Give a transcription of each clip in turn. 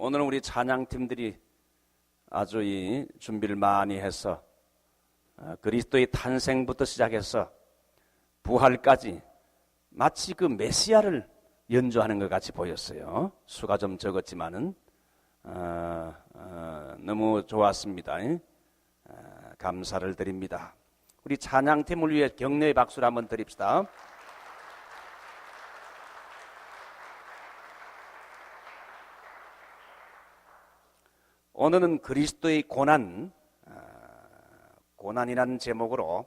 오늘은 우리 찬양팀들이 아주 준비를 많이 해서 그리스도의 탄생부터 시작해서 부활까지 마치 그 메시아를 연주하는 것 같이 보였어요. 수가 좀 적었지만은 너무 좋았습니다. 감사를 드립니다. 우리 찬양팀을 위해 격려의 박수를 한번 드립시다. 오늘은 그리스도의 고난이라는 제목으로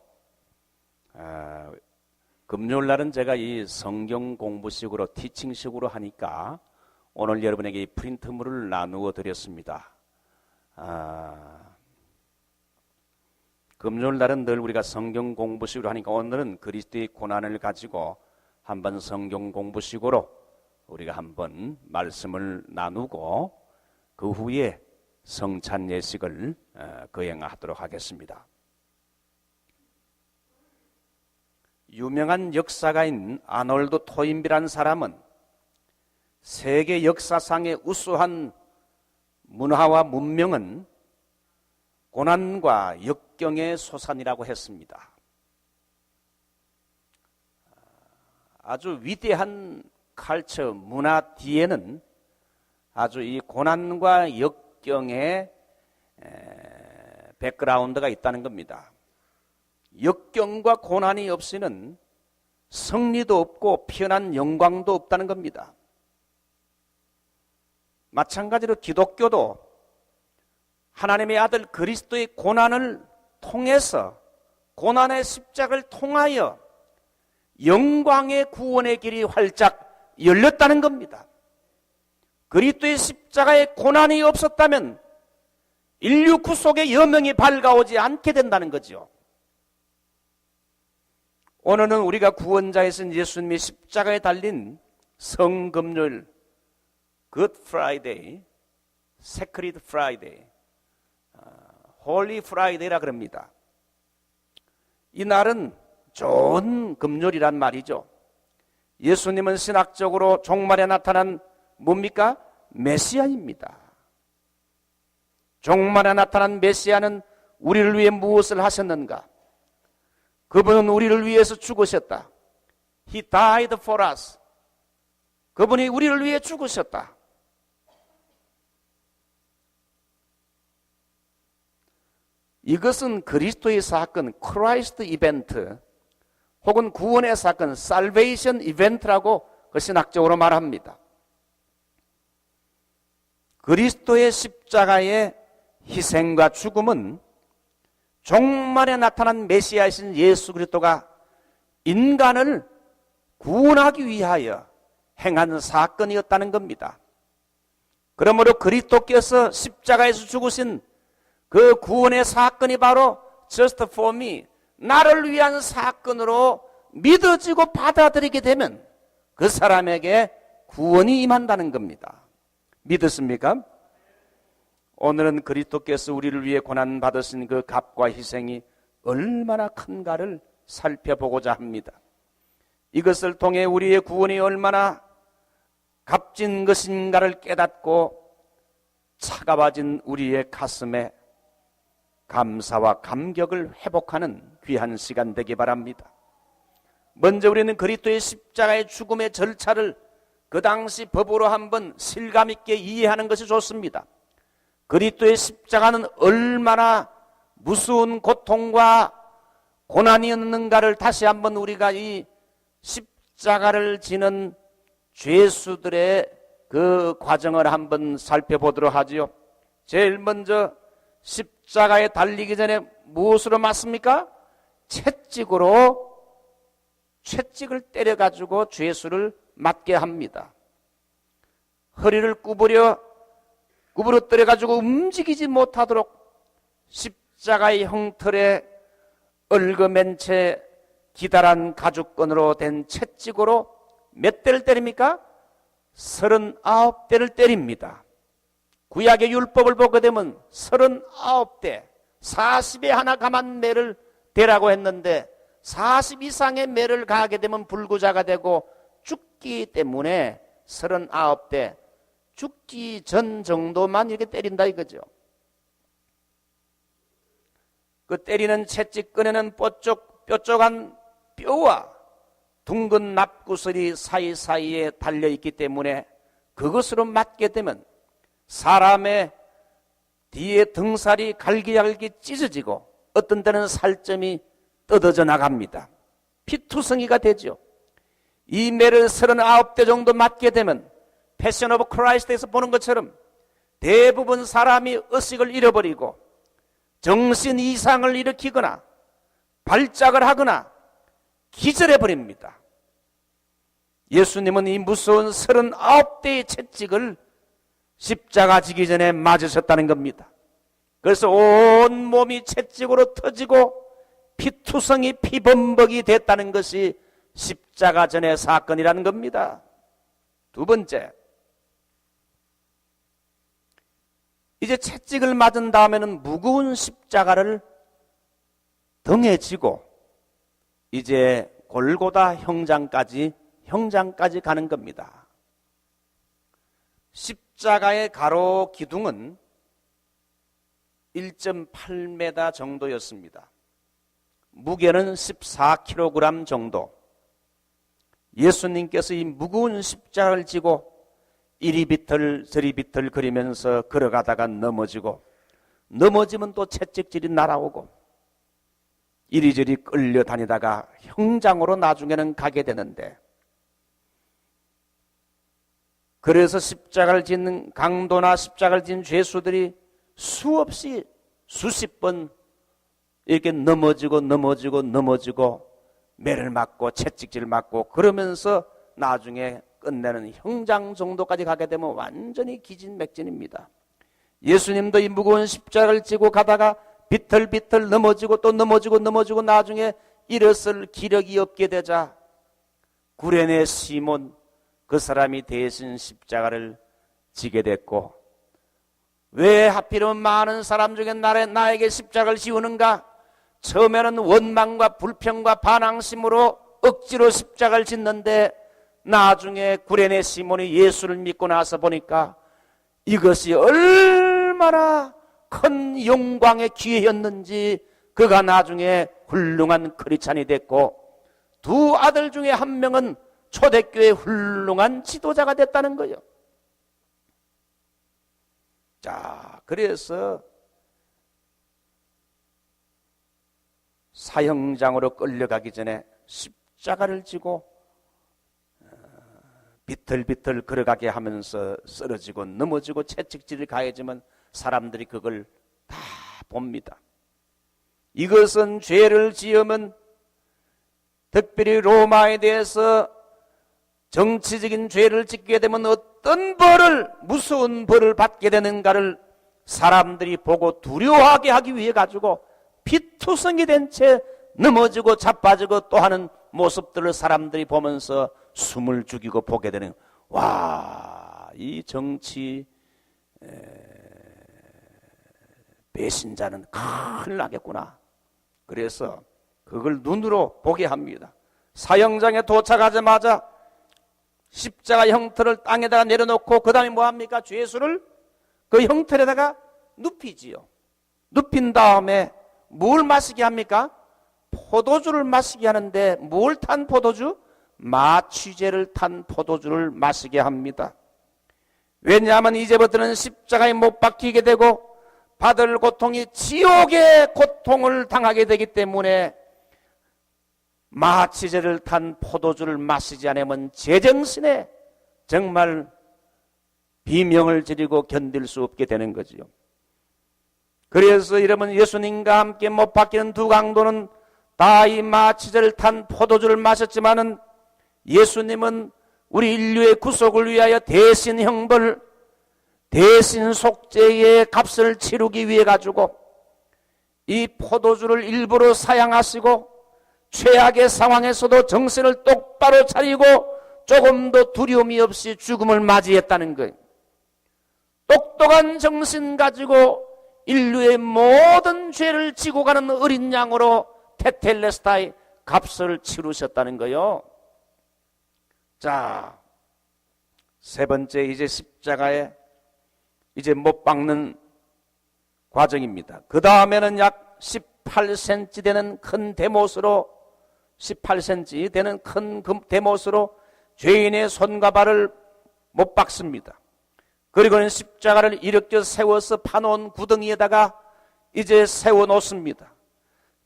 금요일날은 제가 이 성경 공부식으로 티칭식으로 하니까 오늘 여러분에게 이 프린트물을 나누어 드렸습니다. 금요일날은 늘 우리가 성경 공부식으로 하니까 오늘은 그리스도의 고난을 가지고 한번 성경 공부식으로 우리가 한번 말씀을 나누고 그 후에 성찬 예식을 거행하도록 하겠습니다. 유명한 역사가인 아놀드 토인비라는 사람은 세계 역사상의 우수한 문화와 문명은 고난과 역경의 소산이라고 했습니다. 아주 위대한 칼처 문화 뒤에는 아주 이 고난과 역경의 백그라운드가 있다는 겁니다. 역경과 고난이 없이는 승리도 없고 편한 영광도 없다는 겁니다. 마찬가지로 기독교도 하나님의 아들 그리스도의 고난을 통해서 고난의 십자가를 통하여 영광의 구원의 길이 활짝 열렸다는 겁니다. 그리스도의 십자가의 고난이 없었다면 인류 구속의 여명이 밝아오지 않게 된다는 거죠. 오늘은 우리가 구원자이신 예수님이 십자가에 달린 성금요일, Good Friday, Sacred Friday, Holy Friday라 그럽니다. 이 날은 좋은 금요일이란 말이죠. 예수님은 신학적으로 종말에 나타난 뭡니까? 메시아입니다. 종말에 나타난 메시아는 우리를 위해 무엇을 하셨는가? 그분은 우리를 위해서 죽으셨다. He died for us. 그분이 우리를 위해 죽으셨다. 이것은 그리스도의 사건, 크라이스트 이벤트, 혹은 구원의 사건, 살베이션 이벤트라고 그 신학적으로 말합니다. 그리스도의 십자가의 희생과 죽음은 종말에 나타난 메시아이신 예수 그리스도가 인간을 구원하기 위하여 행한 사건이었다는 겁니다. 그러므로 그리스도께서 십자가에서 죽으신 그 구원의 사건이 바로 just for me, 나를 위한 사건으로 믿어지고 받아들이게 되면 그 사람에게 구원이 임한다는 겁니다. 믿으십니까? 오늘은 그리스도께서 우리를 위해 고난받으신 그 값과 희생이 얼마나 큰가를 살펴보고자 합니다. 이것을 통해 우리의 구원이 얼마나 값진 것인가를 깨닫고 차가워진 우리의 가슴에 감사와 감격을 회복하는 귀한 시간 되기 바랍니다. 먼저 우리는 그리스도의 십자가의 죽음의 절차를 그 당시 법으로 한번 실감 있게 이해하는 것이 좋습니다. 그리스도의 십자가는 얼마나 무서운 고통과 고난이었는가를 다시 한번 우리가 이 십자가를 지는 죄수들의 그 과정을 한번 살펴보도록 하지요. 제일 먼저 십자가에 달리기 전에 무엇으로 맞습니까? 채찍을 때려가지고 죄수를 맞게 합니다. 허리를 구부러뜨려가지고 움직이지 못하도록 십자가의 형틀에 얽어맨 채 기다란 가죽끈으로 된 채찍으로 몇 대를 때립니까? 39대를 때립니다. 구약의 율법을 보게 되면 39대, 40에 하나 감한 매를 대라고 했는데 40 이상의 매를 가하게 되면 불구자가 되고 죽기 때문에 39대 죽기 전 정도만 이렇게 때린다 이거죠. 그 때리는 채찍끈에는 뾰족한 뼈와 둥근 납구슬이 사이사이에 달려있기 때문에 그것으로 맞게 되면 사람의 뒤에 등살이 갈기갈기 찢어지고 어떤 때는 살점이 뜯어져 나갑니다. 피투성이가 되죠. 이 매를 39대 정도 맞게 되면 패션 오브 크라이스트에서 보는 것처럼 대부분 사람이 의식을 잃어버리고 정신 이상을 일으키거나 발작을 하거나 기절해버립니다. 예수님은 이 무서운 39대의 채찍을 십자가 지기 전에 맞으셨다는 겁니다. 그래서 온 몸이 채찍으로 터지고 피투성이 피범벅이 됐다는 것이 십자가 전의 사건이라는 겁니다. 두 번째, 이제 채찍을 맞은 다음에는 무거운 십자가를 등에 지고 이제 골고다 형장까지 가는 겁니다. 십자가의 가로 기둥은 1.8m 정도였습니다. 무게는 14kg 정도. 예수님께서 이 무거운 십자가를 지고 이리 비틀 저리 비틀 거리면서 걸어가다가 넘어지면 또 채찍질이 날아오고 이리저리 끌려다니다가 형장으로 나중에는 가게 되는데, 그래서 십자가를 짓는 강도나 십자가를 짓는 죄수들이 수없이 수십 번 이렇게 넘어지고 매를 맞고 채찍질 맞고 그러면서 나중에 끝내는 형장 정도까지 가게 되면 완전히 기진맥진입니다. 예수님도 이 무거운 십자가를 지고 가다가 비틀비틀 넘어지고 또 넘어지고 나중에 일어설 기력이 없게 되자 구레네 시몬, 그 사람이 대신 십자가를 지게 됐고, 왜 하필이면 많은 사람 중에 나에게 십자가를 지우는가? 처음에는 원망과 불평과 반항심으로 억지로 십자가를 짓는데 나중에 구레네 시몬이 예수를 믿고 나서 보니까 이것이 얼마나 큰 영광의 기회였는지 그가 나중에 훌륭한 크리스찬이 됐고, 두 아들 중에 한 명은 초대교회 훌륭한 지도자가 됐다는 거예요. 자, 그래서 사형장으로 끌려가기 전에 십자가를 지고 비틀비틀 걸어가게 하면서 쓰러지고 넘어지고 채찍질을 가해지면 사람들이 그걸 다 봅니다. 이것은 죄를 지으면, 특별히 로마에 대해서 정치적인 죄를 짓게 되면 어떤 무서운 벌을 받게 되는가를 사람들이 보고 두려워하게 하기 위해 가지고 피투성이 된 채 넘어지고 자빠지고 또 하는 모습들을 사람들이 보면서 숨을 죽이고 보게 되는, 와, 이 정치 배신자는 큰일 나겠구나. 그래서 그걸 눈으로 보게 합니다. 사형장에 도착하자마자 십자가 형틀을 땅에다가 내려놓고 그 다음에 뭐합니까? 죄수를 그 형틀에다가 눕히지요. 눕힌 다음에 뭘 마시게 합니까? 포도주를 마시게 하는데, 뭘 탄 포도주? 마취제를 탄 포도주를 마시게 합니다. 왜냐하면 이제부터는 십자가에 못 박히게 되고 받을 고통이 지옥의 고통을 당하게 되기 때문에 마취제를 탄 포도주를 마시지 않으면 제정신에 정말 비명을 지르고 견딜 수 없게 되는 거지요. 그래서 여러분, 예수님과 함께 못 박히는 두 강도는 다 이 마취제를 탄 포도주를 마셨지만은 예수님은 우리 인류의 구속을 위하여 대신 형벌, 대신 속죄의 값을 치르기 위해 가지고 이 포도주를 일부러 사양하시고 최악의 상황에서도 정신을 똑바로 차리고 조금도 두려움이 없이 죽음을 맞이했다는 거예요. 똑똑한 정신 가지고 인류의 모든 죄를 지고 가는 어린 양으로 테텔레스타의 값을 치르셨다는 거예요. 자, 세 번째, 이제 십자가에 이제 못 박는 과정입니다. 그 다음에는 약 18cm 되는 큰 대못으로 18cm 되는 큰 대못으로 죄인의 손과 발을 못 박습니다. 그리고는 십자가를 일으켜 세워서 파놓은 구덩이에다가 이제 세워놓습니다.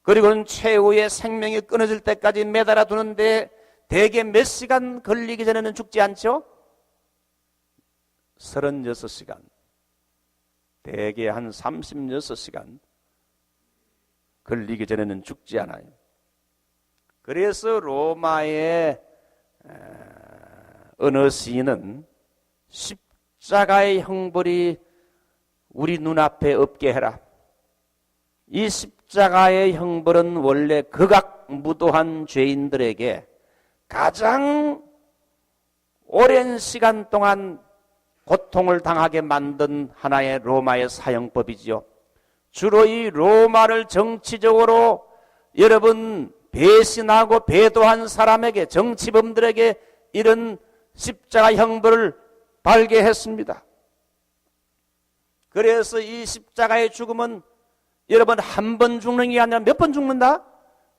그리고는 최후의 생명이 끊어질 때까지 매달아 두는데 대개 몇 시간 걸리기 전에는 죽지 않죠? 36시간. 대개 한 36시간 걸리기 전에는 죽지 않아요. 그래서 로마의 어느 시인은 십자가의 형벌이 우리 눈앞에 없게 해라. 이 십자가의 형벌은 원래 극악무도한 죄인들에게 가장 오랜 시간 동안 고통을 당하게 만든 하나의 로마의 사형법이지요. 주로 이 로마를 정치적으로 여러분 배신하고 배도한 사람에게, 정치범들에게 이런 십자가 형벌을 달게 했습니다. 그래서 이 십자가의 죽음은 여러분 한 번 죽는 게 아니라 몇 번 죽는다?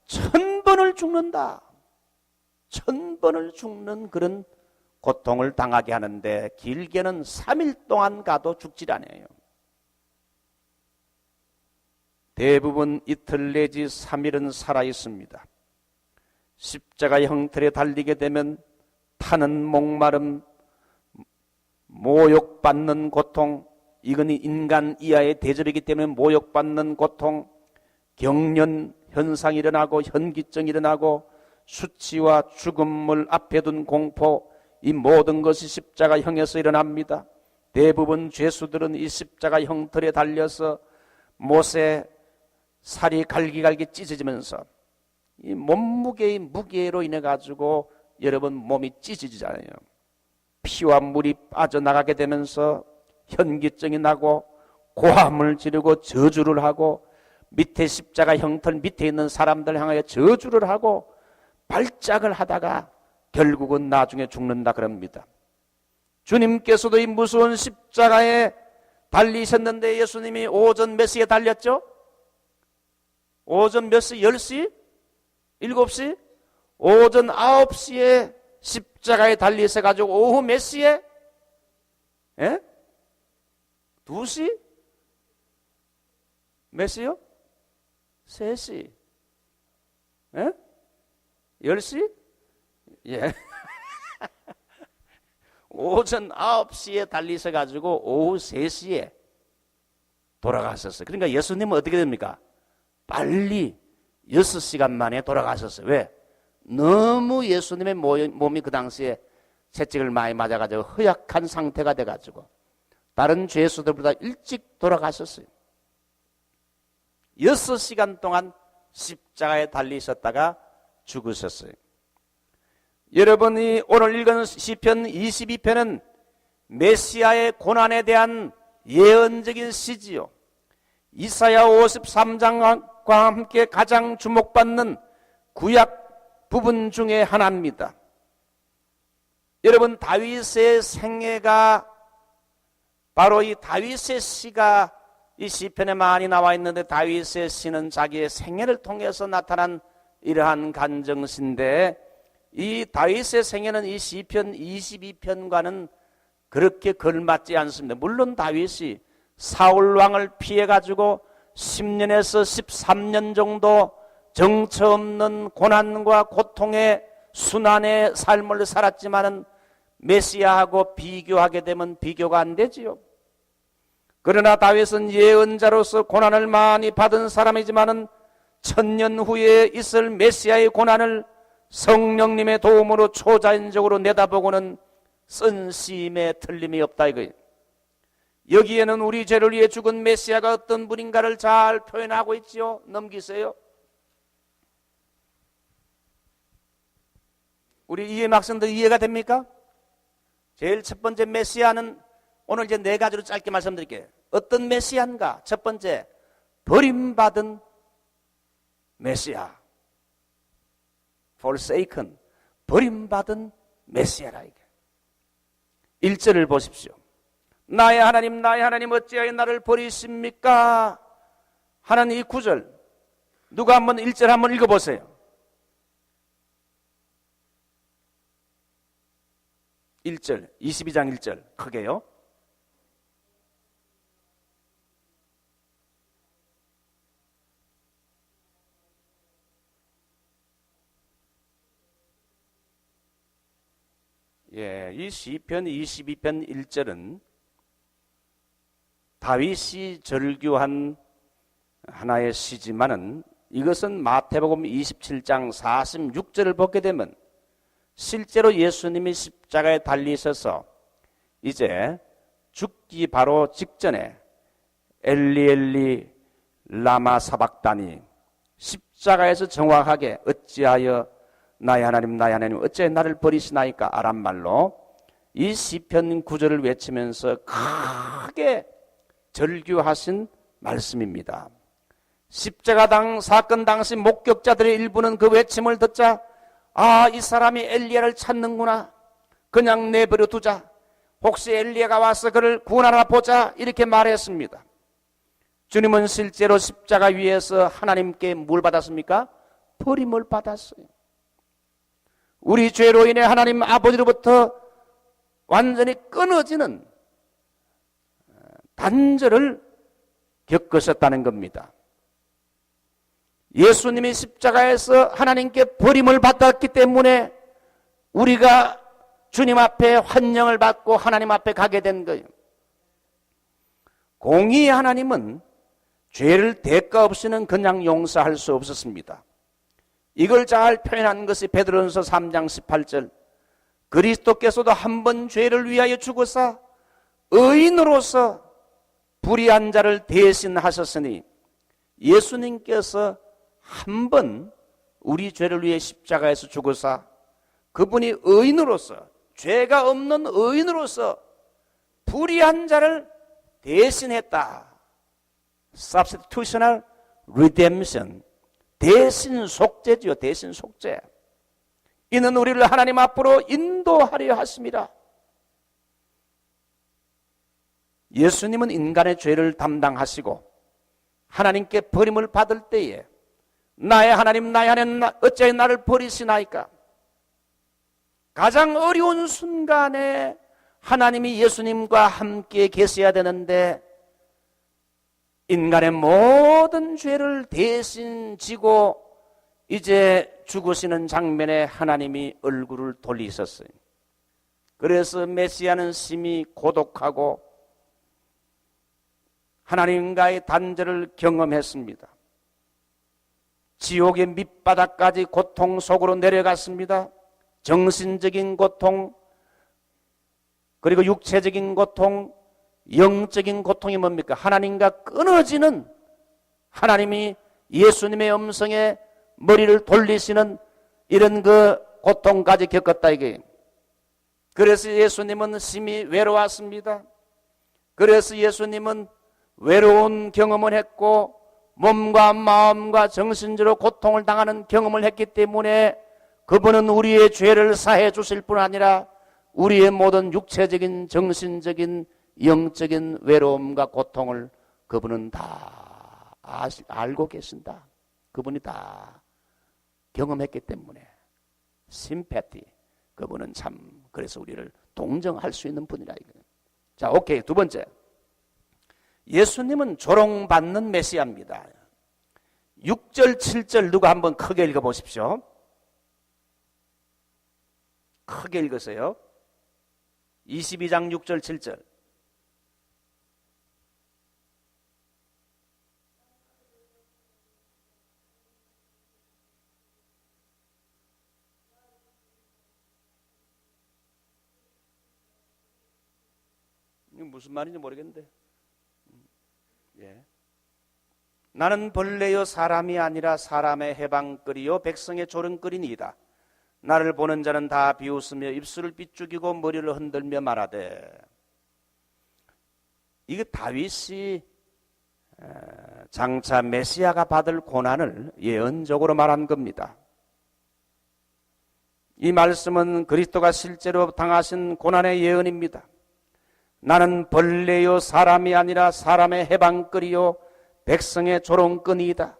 1000번을 죽는다. 1000번을 죽는 그런 고통을 당하게 하는데 길게는 3일 동안 가도 죽질 않아요. 대부분 이틀 내지 3일은 살아 있습니다. 십자가 형틀에 달리게 되면 타는 목마름, 모욕받는 고통, 이건 인간 이하의 대접이기 때문에 모욕받는 고통, 경련 현상이 일어나고 현기증이 일어나고 수치와 죽음을 앞에 둔 공포, 이 모든 것이 십자가형에서 일어납니다. 대부분 죄수들은 이 십자가 형틀에 달려서 못에 살이 갈기갈기 찢어지면서 이 몸무게의 무게로 인해 가지고 여러분 몸이 찢어지잖아요. 피와 물이 빠져나가게 되면서 현기증이 나고 고함을 지르고 저주를 하고 밑에 십자가 형틀 밑에 있는 사람들 향하여 저주를 하고 발작을 하다가 결국은 나중에 죽는다 그럽니다. 주님께서도 이 무서운 십자가에 달리셨는데 예수님이 오전 몇 시에 달렸죠? 오전 몇 시? 10시? 7시? 오전 9시에 십자가에 달리셔가지고 오후 몇 시에? 예? 2시? 몇 시요? 3시? 예? 10시? 예. 오전 9시에 달리셔가지고 오후 3시에 돌아가셨어요. 그러니까 예수님은 어떻게 됩니까? 빨리 6시간 만에 돌아가셨어요. 왜? 너무 예수님의 몸이 그 당시에 채찍을 많이 맞아가지고 허약한 상태가 돼가지고 다른 죄수들보다 일찍 돌아가셨어요. 6시간 동안 십자가에 달리셨다가 죽으셨어요. 여러분이 오늘 읽은 시편 22편은 메시아의 고난에 대한 예언적인 시지요. 이사야 53장과 함께 가장 주목받는 구약 부분 중에 하나입니다. 여러분 다윗의 생애가 바로 이 다윗의 시가 이 시편에 많이 나와 있는데 다윗의 시는 자기의 생애를 통해서 나타난 이러한 간정시인데 이 다윗의 생애는 이 시편 22편과는 그렇게 걸맞지 않습니다. 물론 다윗이 사울 왕을 피해가지고 10년에서 13년 정도 정처 없는 고난과 고통의 순환의 삶을 살았지만은 메시아하고 비교하게 되면 비교가 안 되지요. 그러나 다윗은 예언자로서 고난을 많이 받은 사람이지만은 1000년 후에 있을 메시아의 고난을 성령님의 도움으로 초자연적으로 내다보고는 쓴 시임에 틀림이 없다 이거예요. 여기에는 우리 죄를 위해 죽은 메시아가 어떤 분인가를 잘 표현하고 있지요. 넘기세요. 우리 이해 학생들 이해가 됩니까? 제일 첫 번째 메시아는 오늘 이제 4가지로 짧게 말씀드릴게요. 어떤 메시아인가? 첫 번째, 버림받은 메시아. forsaken, 버림받은 메시아라 이게. 1절을 보십시오. 나의 하나님 어찌하여 나를 버리십니까? 하는 이 구절, 누가 한번 1절 한번 읽어보세요. 1절, 22장 1절 크게요. 예, 이 시편 22편 1절은 다윗이 절규한 하나의 시지만은 이것은 마태복음 27장 46절을 보게 되면 실제로 예수님이 십자가에 달리셔서 이제 죽기 바로 직전에 엘리 엘리 라마 사박다니, 십자가에서 정확하게 어찌하여 나의 하나님 어찌하여 나를 버리시나이까 아람말로 이 시편 구절을 외치면서 크게 절규하신 말씀입니다. 십자가당 사건 당시 목격자들의 일부는 그 외침을 듣자 이 사람이 엘리야를 찾는구나, 그냥 내버려 두자, 혹시 엘리야가 와서 그를 구원하나 보자, 이렇게 말했습니다. 주님은 실제로 십자가 위에서 하나님께 뭘 받았습니까? 버림을 받았어요. 우리 죄로 인해 하나님 아버지로부터 완전히 끊어지는 단절을 겪으셨다는 겁니다. 예수님이 십자가에서 하나님께 버림을 받았기 때문에 우리가 주님 앞에 환영을 받고 하나님 앞에 가게 된 거예요. 공의의 하나님은 죄를 대가 없이는 그냥 용서할 수 없었습니다. 이걸 잘 표현한 것이 베드로전서 3장 18절, 그리스도께서도 한 번 죄를 위하여 죽으사 의인으로서 불의한 자를 대신하셨으니, 예수님께서 한 번 우리 죄를 위해 십자가에서 죽으사 그분이 의인으로서, 죄가 없는 의인으로서 불의한 자를 대신했다. Substitutional redemption, 대신 속죄지요. 대신 속죄. 이는 우리를 하나님 앞으로 인도하려 하심이라. 예수님은 인간의 죄를 담당하시고 하나님께 버림을 받을 때에 나의 하나님 어찌하여 나를 버리시나이까? 가장 어려운 순간에 하나님이 예수님과 함께 계셔야 되는데 인간의 모든 죄를 대신 지고 이제 죽으시는 장면에 하나님이 얼굴을 돌리셨어요. 그래서 메시아는 심히 고독하고 하나님과의 단절을 경험했습니다. 지옥의 밑바닥까지 고통 속으로 내려갔습니다. 정신적인 고통, 그리고 육체적인 고통, 영적인 고통이 뭡니까? 하나님과 끊어지는, 하나님이 예수님의 음성에 머리를 돌리시는 이런 그 고통까지 겪었다 이게. 그래서 예수님은 심히 외로웠습니다. 그래서 예수님은 외로운 경험을 했고 몸과 마음과 정신적으로 고통을 당하는 경험을 했기 때문에 그분은 우리의 죄를 사해 주실 뿐 아니라 우리의 모든 육체적인, 정신적인, 영적인 외로움과 고통을 그분은 다 알고 계신다. 그분이 다 경험했기 때문에 심패티, 그분은 참 그래서 우리를 동정할 수 있는 분이라 이거예요. 자, 오케이. 두 번째, 예수님은 조롱받는 메시아입니다. 6절 7절 누가 한번 크게 읽어보십시오. 크게 읽으세요. 22장 6절 7절. 이게 무슨 말인지 모르겠는데. 예. 나는 벌레요 사람이 아니라 사람의 해방거리요 백성의 조롱거리니이다. 나를 보는 자는 다 비웃으며 입술을 삐죽이고 머리를 흔들며 말하되. 이게 다윗이 장차 메시아가 받을 고난을 예언적으로 말한 겁니다. 이 말씀은 그리스도가 실제로 당하신 고난의 예언입니다. 나는 벌레요 사람이 아니라 사람의 해방거리요 백성의 조롱끈이다.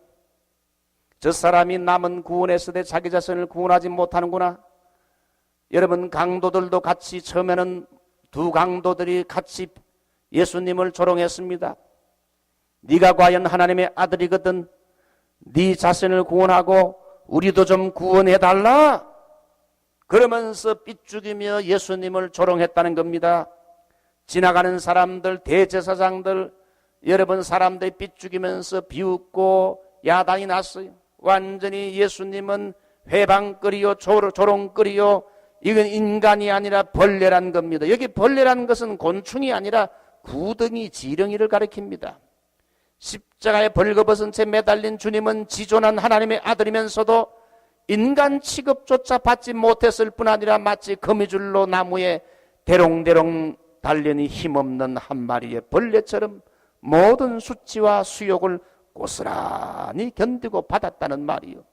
저 사람이 남은 구원했을 때 자기 자신을 구원하지 못하는구나. 여러분, 강도들도 같이 처음에는 두 강도들이 같이 예수님을 조롱했습니다. 네가 과연 하나님의 아들이거든 네 자신을 구원하고 우리도 좀 구원해달라 그러면서 삐죽이며 예수님을 조롱했다는 겁니다. 지나가는 사람들, 대제사장들, 여러분 사람들이 삐죽이면서 비웃고 야단이 났어요. 완전히 예수님은 회방거리요 조롱거리요 이건 인간이 아니라 벌레란 겁니다. 여기 벌레란 것은 곤충이 아니라 구덩이 지렁이를 가리킵니다. 십자가에 벌거벗은 채 매달린 주님은 지존한 하나님의 아들이면서도 인간 취급조차 받지 못했을 뿐 아니라 마치 거미줄로 나무에 대롱대롱 달려니 힘없는 한 마리의 벌레처럼 모든 수치와 수욕을 고스란히 견디고 받았다는 말이요.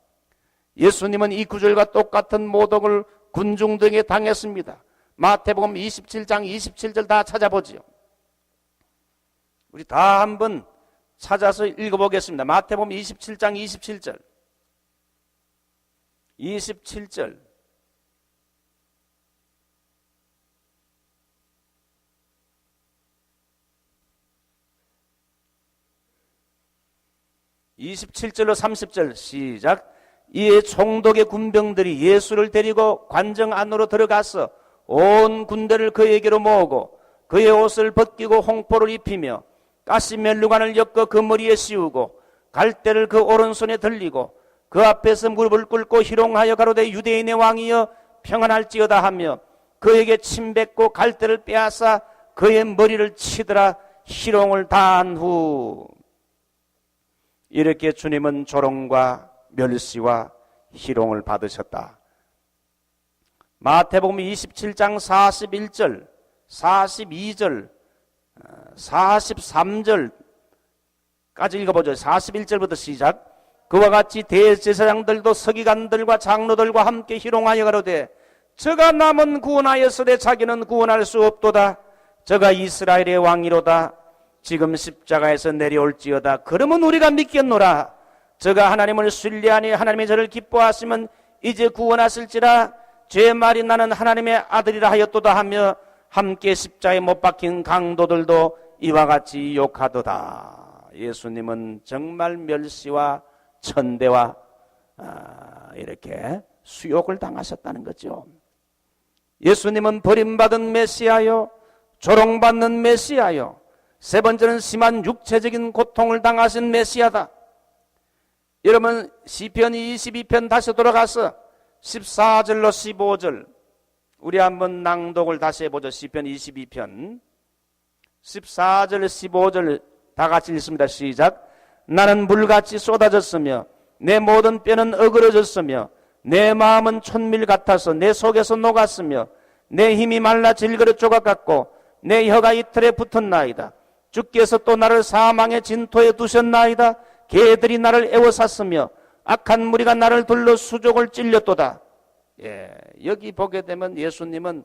예수님은 이 구절과 똑같은 모독을 군중들에게 당했습니다. 마태복음 27장 27절 다 찾아보지요. 우리 다 한번 찾아서 읽어보겠습니다. 마태복음 27장 27절 27절 (27절로) (30절) 시작. 이에 총독의 군병들이 예수를 데리고 관정 안으로 들어가서 온 군대를 그에게로 모으고 그의 옷을 벗기고 홍포를 입히며 가시 멜루관을 엮어 그 머리에 씌우고 갈대를 그 오른손에 들리고 그 앞에서 무릎을 꿇고 희롱하여 가로되 유대인의 왕이여 평안할지어다 하며 그에게 침 뱉고 갈대를 빼앗아 그의 머리를 치더라. 희롱을 다한 후 이렇게 주님은 조롱과 멸시와 희롱을 받으셨다. 마태복음 27장 41절, 42절, 43절까지 읽어보죠. 41절부터 시작. 그와 같이 대제사장들도 서기관들과 장로들과 함께 희롱하여 가로되 저가 남은 구원하였으되 자기는 구원할 수 없도다. 저가 이스라엘의 왕이로다. 지금 십자가에서 내려올지어다. 그러면 우리가 믿겠노라. 저가 하나님을 신뢰하니 하나님이 저를 기뻐하시면 이제 구원하실지라. 제 말이 나는 하나님의 아들이라 하였도다 하며 함께 십자가에 못 박힌 강도들도 이와 같이 욕하도다. 예수님은 정말 멸시와 천대와 이렇게 수욕을 당하셨다는 거죠. 예수님은 버림받은 메시아요, 조롱받는 메시아요, 세 번째는 심한 육체적인 고통을 당하신 메시아다. 여러분 시편 22편 다시 돌아가서 14절로 15절 우리 한번 낭독을 다시 해보죠. 시편 22편 14절 15절 다 같이 읽습니다. 시작. 나는 물같이 쏟아졌으며 내 모든 뼈는 어그러졌으며 내 마음은 촛밀 같아서 내 속에서 녹았으며 내 힘이 말라 질그릇 조각 같고 내 혀가 이틀에 붙었나이다. 주께서 또 나를 사망의 진토에 두셨나이다. 개들이 나를 애워쌌으며 악한 무리가 나를 둘러 수족을 찔렸도다. 여기 보게 되면 예수님은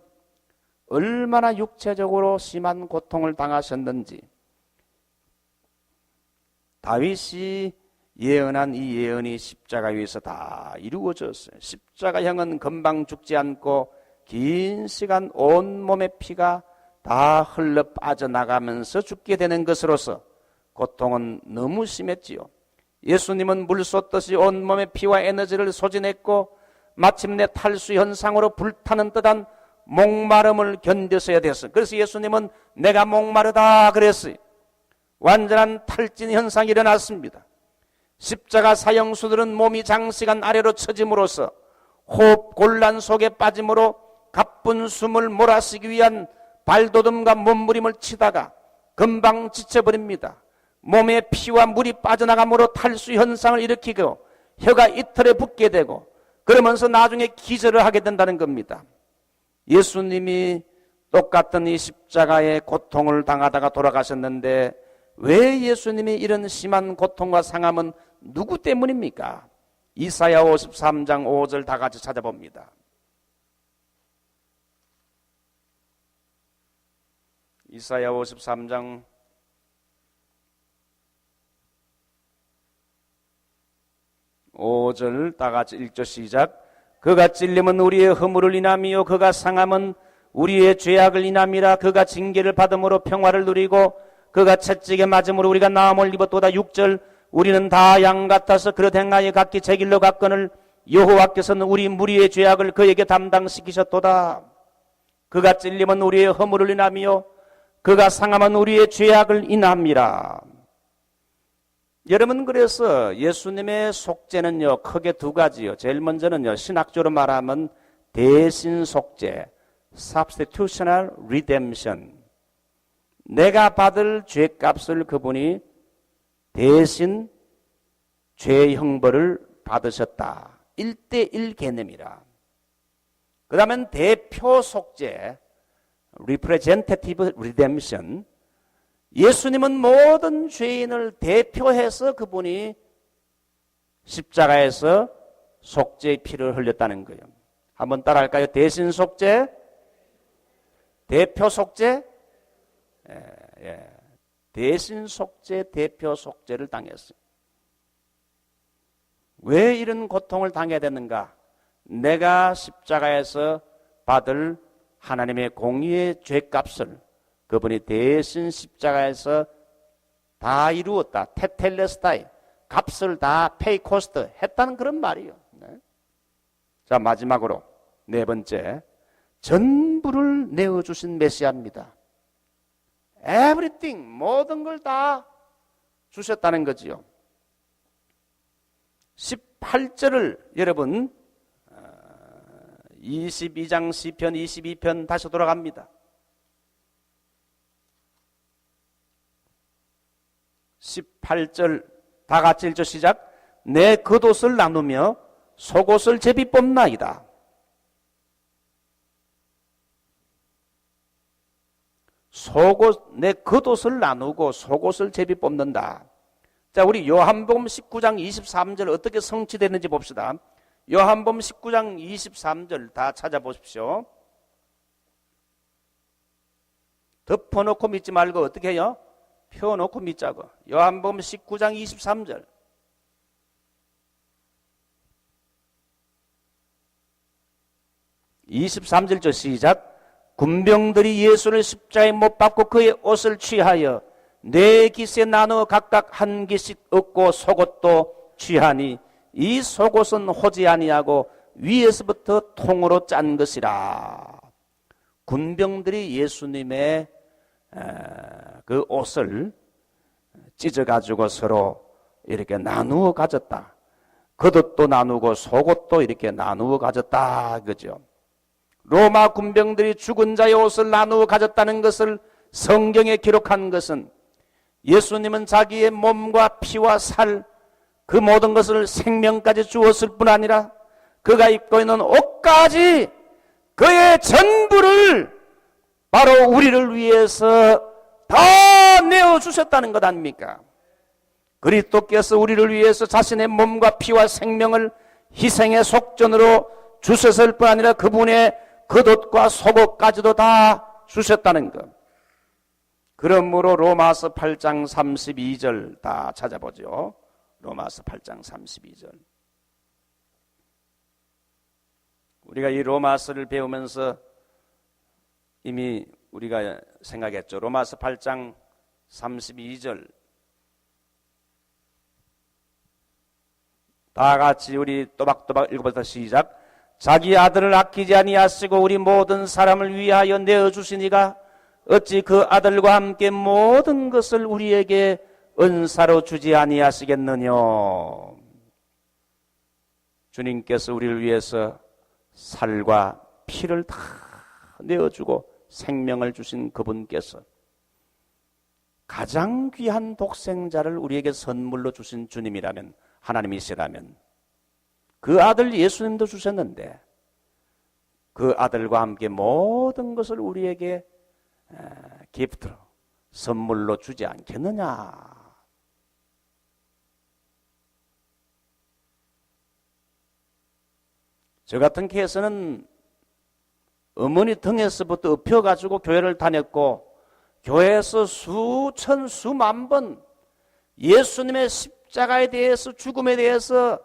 얼마나 육체적으로 심한 고통을 당하셨는지 다윗이 예언한 이 예언이 십자가 위에서 다 이루어졌어요. 십자가형은 금방 죽지 않고 긴 시간 온몸의 피가 다 흘러 빠져나가면서 죽게 되는 것으로서 고통은 너무 심했지요. 예수님은 물 쏟듯이 온몸의 피와 에너지를 소진했고 마침내 탈수 현상으로 불타는 듯한 목마름을 견디셔야 됐어요. 그래서 예수님은 내가 목마르다 그랬어요. 완전한 탈진 현상이 일어났습니다. 십자가 사형수들은 몸이 장시간 아래로 처짐으로써 호흡 곤란 속에 빠짐으로 가쁜 숨을 몰아쉬기 위한 발돋움과 몸부림을 치다가 금방 지쳐버립니다. 몸에 피와 물이 빠져나감으로 탈수 현상을 일으키고 혀가 이틀에 붓게 되고 그러면서 나중에 기절을 하게 된다는 겁니다. 예수님이 똑같은 이 십자가의 고통을 당하다가 돌아가셨는데 왜 예수님이 이런 심한 고통과 상함은 누구 때문입니까? 이사야 53장 5절 다 같이 찾아봅니다. 이사야 53장 5절 다같이 1절 시작. 그가 찔림은 우리의 허물을 인함이요 그가 상함은 우리의 죄악을 인함이라. 그가 징계를 받음으로 평화를 누리고 그가 채찍에 맞음으로 우리가 나음을 입었도다. 6절. 우리는 다 양 같아서 그릇 행하여 각기 제 길로 갔거늘 여호와께서는 우리 무리의 죄악을 그에게 담당시키셨도다. 그가 찔림은 우리의 허물을 인함이요 그가 상함은 우리의 죄악을 인함이라. 여러분, 그래서 예수님의 속죄는요 크게 두 가지요. 제일 먼저는요 신학적으로 말하면 대신 속죄, substitutional redemption. 내가 받을 죄값을 그분이 대신 죄 형벌을 받으셨다. 1대1 개념이라. 그 다음엔 대표 속죄, representative redemption. 예수님은 모든 죄인을 대표해서 그분이 십자가에서 속죄의 피를 흘렸다는 거예요. 한번 따라할까요? 대신 속죄, 대표 속죄, 대신 속죄, 대표 속죄를 당했어요. 왜 이런 고통을 당해야 되는가? 내가 십자가에서 받을 하나님의 공의의 죄값을 그분이 대신 십자가에서 다 이루었다. 테텔레스타이, 값을 다 페이 코스트 했다는 그런 말이에요. 네. 자, 마지막으로 네 번째, 전부를 내어주신 메시아입니다. Everything, 모든 걸 다 주셨다는 거지요. 18절을 여러분 22장 시편 22편 다시 돌아갑니다. 18절 다 같이 1절 시작. 내 겉옷을 나누며 속옷을 제비 뽑나이다. 내 겉옷을 나누고 속옷을 제비 뽑는다. 자, 우리 요한복음 19장 23절 어떻게 성취되는지 봅시다. 요한복음 19장 23절 다 찾아보십시오. 덮어놓고 믿지 말고 어떻게 해요? 펴놓고 믿자고. 요한복음 19장 23절. (23절) 시작. 군병들이 예수를 십자가에 못 박고 그의 옷을 취하여 네 깃에 나누어 각각 한 깃씩 얻고 속옷도 취하니 이 속옷은 호지 아니하고 위에서부터 통으로 짠 것이라. 군병들이 예수님의 그 옷을 찢어가지고 서로 이렇게 나누어 가졌다. 겉옷도 나누고 속옷도 이렇게 나누어 가졌다. 그죠? 로마 군병들이 죽은 자의 옷을 나누어 가졌다는 것을 성경에 기록한 것은 예수님은 자기의 몸과 피와 살, 그 모든 것을 생명까지 주었을 뿐 아니라 그가 입고 있는 옷까지 그의 전부를 바로 우리를 위해서 다 내어주셨다는 것 아닙니까? 그리스도께서 우리를 위해서 자신의 몸과 피와 생명을 희생의 속전으로 주셨을 뿐 아니라 그분의 겉옷과 속옷까지도 다 주셨다는 것. 그러므로 로마서 8장 32절 다 찾아보죠. 로마서 8장 32절. 우리가 이 로마서를 배우면서 이미 우리가 생각했죠. 로마서 8장 32절 다 같이 우리 또박또박 읽어보자. 시작. 자기 아들을 아끼지 아니하시고 우리 모든 사람을 위하여 내어주시니가 어찌 그 아들과 함께 모든 것을 우리에게 은사로 주지 아니하시겠느냐. 주님께서 우리를 위해서 살과 피를 다 내어주고 생명을 주신 그분께서 가장 귀한 독생자를 우리에게 선물로 주신 주님이라면, 하나님이시라면 그 아들 예수님도 주셨는데 그 아들과 함께 모든 것을 우리에게 기프트로 선물로 주지 않겠느냐. 저 같은 케이스는 어머니 등에서부터 엎혀가지고 교회를 다녔고 교회에서 수천 수만 번 예수님의 십자가에 대해서, 죽음에 대해서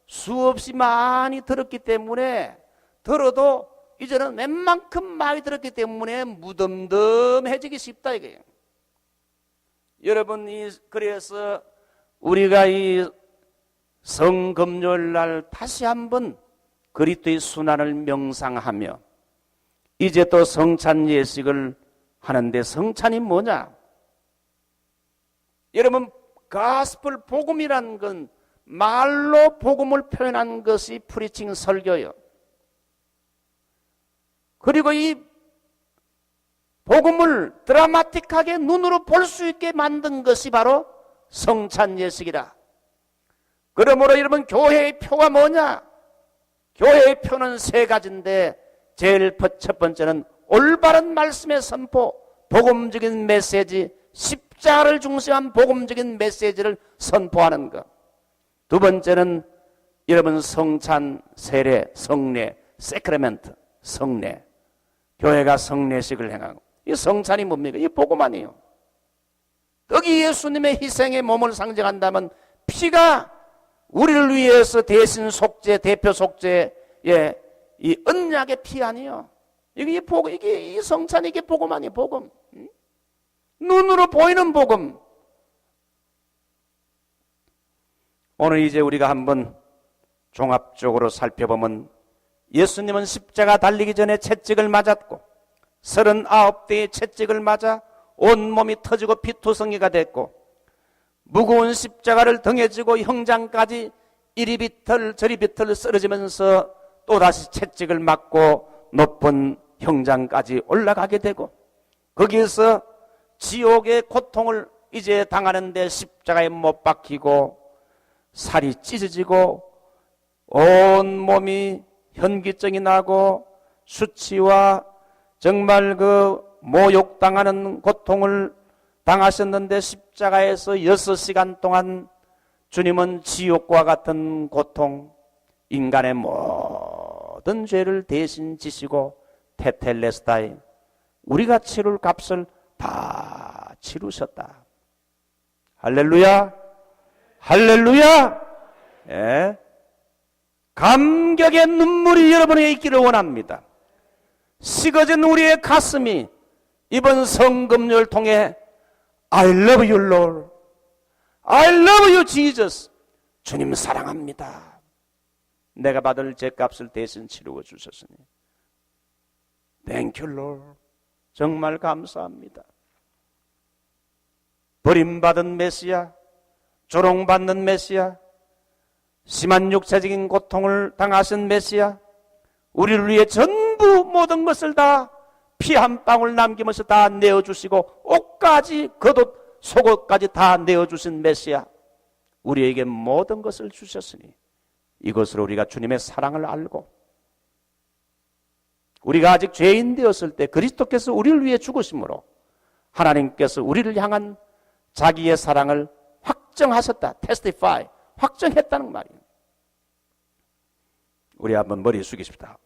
수없이 많이 들었기 때문에, 들어도 이제는 웬만큼 많이 들었기 때문에 무덤덤해지기 쉽다 이거예요. 여러분, 그래서 우리가 이 성금요일 날 다시 한번 그리스도의 순환을 명상하며 이제 또 성찬 예식을 하는데, 성찬이 뭐냐? 여러분, 가스펠 복음이란 건 말로 복음을 표현한 것이 프리칭 설교예요. 그리고 이 복음을 드라마틱하게 눈으로 볼 수 있게 만든 것이 바로 성찬 예식이라. 그러므로 여러분, 교회의 표가 뭐냐? 교회의 표는 세 가지인데, 제일 첫 번째는 올바른 말씀의 선포, 복음적인 메시지, 십자가를 중심한 복음적인 메시지를 선포하는 것. 두 번째는 여러분, 성찬, 세례, 성례, 세크레멘트, 성례. 교회가 성례식을 행하고, 이 성찬이 뭡니까? 이 복음 아니에요. 떡이 예수님의 희생의 몸을 상징한다면 피가 우리를 위해서 대신 속죄, 대표 속죄, 이 언약의 피 아니에요. 이게 복음, 이게 이 성찬, 이게 복음 아니에요, 복음. 눈으로 보이는 복음. 오늘 이제 우리가 한번 종합적으로 살펴보면, 예수님은 십자가 달리기 전에 채찍을 맞았고 39대의 채찍을 맞아 온몸이 터지고 피투성이가 됐고, 무거운 십자가를 등에 지고 형장까지 이리 비틀 저리 비틀 쓰러지면서 또다시 채찍을 맞고 높은 형장까지 올라가게 되고, 거기에서 지옥의 고통을 이제 당하는데 십자가에 못 박히고 살이 찢어지고 온몸이 현기증이 나고 수치와 정말 그 모욕당하는 고통을 당하셨는데, 십자가에서 6시간 동안 주님은 지옥과 같은 고통, 인간의 모든 죄를 대신 지시고 테텔레스타이, 우리가 치룰 값을 다 치루셨다. 할렐루야, 할렐루야. 예. 감격의 눈물이 여러분에게 있기를 원합니다. 식어진 우리의 가슴이 이번 성금요를 통해 I love you Lord, I love you Jesus, 주님 사랑합니다, 내가 받을 죄값을 대신 치르고 주셨으니 Thank you Lord, 정말 감사합니다. 버림받은 메시아, 조롱받는 메시아, 심한 육체적인 고통을 당하신 메시아, 우리를 위해 전부 모든 것을 다 피 한 방울 남김없이 다 내어주시고 옷까지 겉옷 속옷까지 다 내어주신 메시아, 우리에게 모든 것을 주셨으니 이것으로 우리가 주님의 사랑을 알고, 우리가 아직 죄인 되었을 때 그리스도께서 우리를 위해 죽으심으로 하나님께서 우리를 향한 자기의 사랑을 확정하셨다, testify, 확정했다는 말이에요. 우리 한번 머리 숙이십시다.